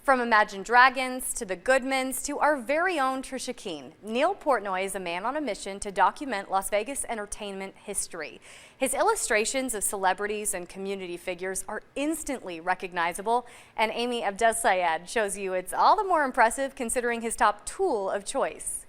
From Imagine Dragons to the Goodmans to our very own Trisha Keene, Neil Portnoy is a man on a mission to document Las Vegas entertainment history. His illustrations of celebrities and community figures are instantly recognizable, and Amy Abdelsayed shows you it's all the more impressive considering his top tool of choice.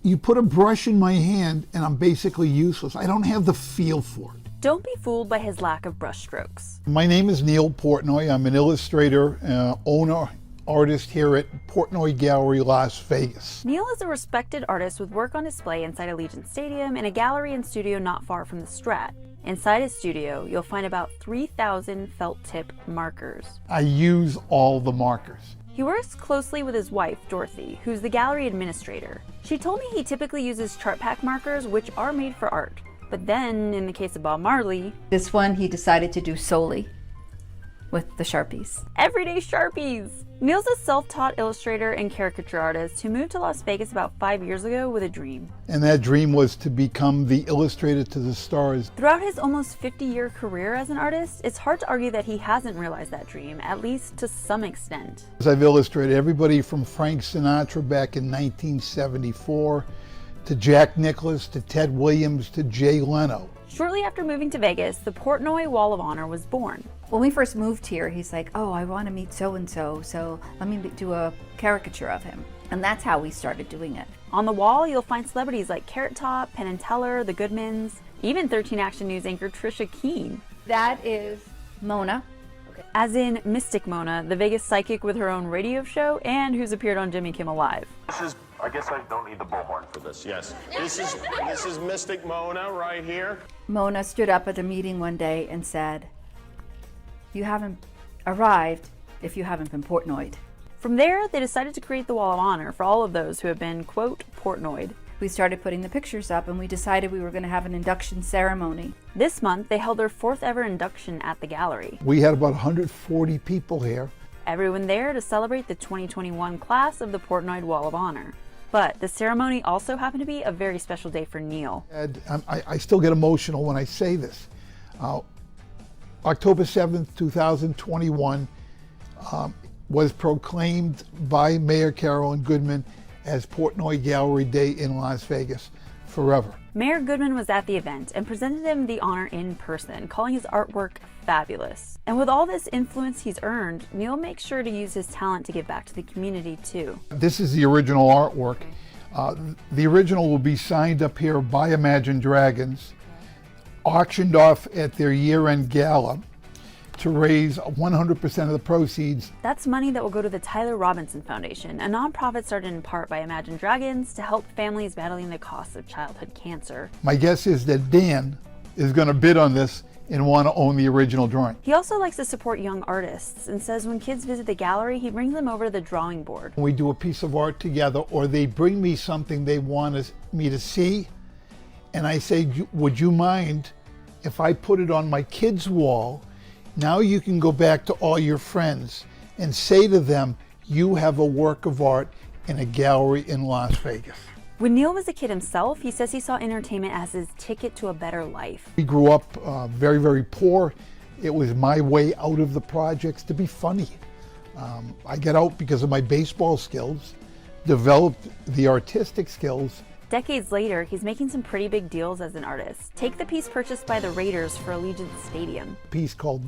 You put a brush in my hand and I'm basically useless. I don't have the feel for it. Don't be fooled by his lack of brushstrokes. My name is Neil Portnoy. I'm an illustrator, owner, artist here at Portnoy Gallery, Las Vegas. Neil is a respected artist with work on display inside Allegiant Stadium and a gallery and studio not far from the Strat. Inside his studio, you'll find about 3,000 felt tip markers. I use all the markers. He works closely with his wife, Dorothy, who's the gallery administrator. She told me he typically uses chart pack markers, which are made for art. But then, in the case of Bob Marley, this one he decided to do solely with the Sharpies. Everyday Sharpies! Neil's a self-taught illustrator and caricature artist who moved to Las Vegas about 5 years ago with a dream. And that dream was to become the illustrator to the stars. Throughout his almost 50-year career as an artist, it's hard to argue that he hasn't realized that dream, at least to some extent. I've illustrated everybody from Frank Sinatra back in 1974, to Jack Nicklaus, to Ted Williams, to Jay Leno. Shortly after moving to Vegas, the Portnoy Wall of Honor was born. When we first moved here, he's like, oh, I want to meet so-and-so, so let me do a caricature of him. And that's how we started doing it. On the wall, you'll find celebrities like Carrot Top, Penn and Teller, the Goodmans, even 13 Action News anchor Trisha Keene. That is Mona. As in Mystic Mona, the Vegas psychic with her own radio show and who's appeared on Jimmy Kimmel Live. I guess I don't need the bullhorn for this, yes. This is Mystic Mona right here. Mona stood up at a meeting one day and said, you haven't arrived if you haven't been Portnoyed. From there, they decided to create the Wall of Honor for all of those who have been, quote, Portnoyed. We started putting the pictures up and we decided we were going to have an induction ceremony. This month, they held their 4th ever induction at the gallery. We had about 140 people here. Everyone there to celebrate the 2021 class of the Portnoy Wall of Honor. But the ceremony also happened to be a very special day for Neil. I still get emotional when I say this. October 7th, 2021 was proclaimed by Mayor Carolyn Goodman as Portnoy Gallery Day in Las Vegas forever. Mayor Goodman was at the event and presented him the honor in person, calling his artwork fabulous. And with all this influence he's earned, Neil makes sure to use his talent to give back to the community too. This is the original artwork. The original will be signed up here by Imagine Dragons, auctioned off at their year-end gala to raise 100% of the proceeds. That's money that will go to the Tyler Robinson Foundation, a nonprofit started in part by Imagine Dragons to help families battling the costs of childhood cancer. My guess is that Dan is going to bid on this and want to own the original drawing. He also likes to support young artists and says when kids visit the gallery, he brings them over to the drawing board. We do a piece of art together, or they bring me something they want me to see, and I say, would you mind if I put it on my kids' wall? Now you can go back to all your friends and say to them, you have a work of art in a gallery in Las Vegas. When Neil was a kid himself, he says he saw entertainment as his ticket to a better life. We grew up very, very poor. It was my way out of the projects to be funny. I got out because of my baseball skills, developed the artistic skills. Decades later, he's making some pretty big deals as an artist. Take the piece purchased by the Raiders for Allegiant Stadium. A piece called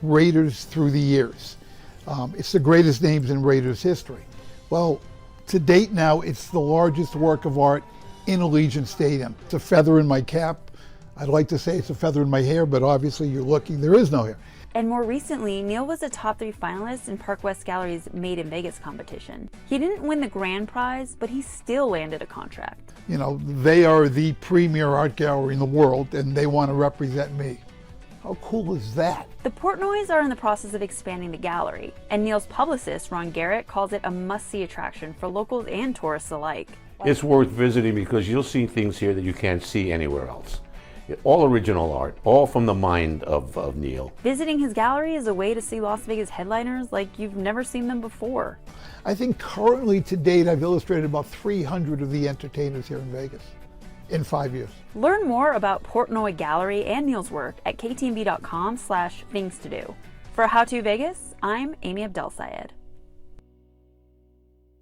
Raiders Through the Years. It's the greatest names in Raiders history. Well, to date now, it's the largest work of art in Allegiant Stadium. It's a feather in my cap. I'd like to say it's a feather in my hair, but obviously you're looking, there is no hair. And more recently, Neil was a top 3 finalist in Park West Gallery's Made in Vegas competition. He didn't win the grand prize, but he still landed a contract. You know, they are the premier art gallery in the world, and they want to represent me. How cool is that? The Portnoys are in the process of expanding the gallery, and Neil's publicist, Ron Garrett, calls it a must-see attraction for locals and tourists alike. It's worth visiting because you'll see things here that you can't see anywhere else. All original art, all from the mind of Neil. Visiting his gallery is a way to see Las Vegas headliners like you've never seen them before. I think currently to date I've illustrated about 300 of the entertainers here in Vegas in 5 years. Learn more about Portnoy Gallery and Neil's work at ktmv.com/things to do. For How to Vegas, I'm Amy Abdel Sayed.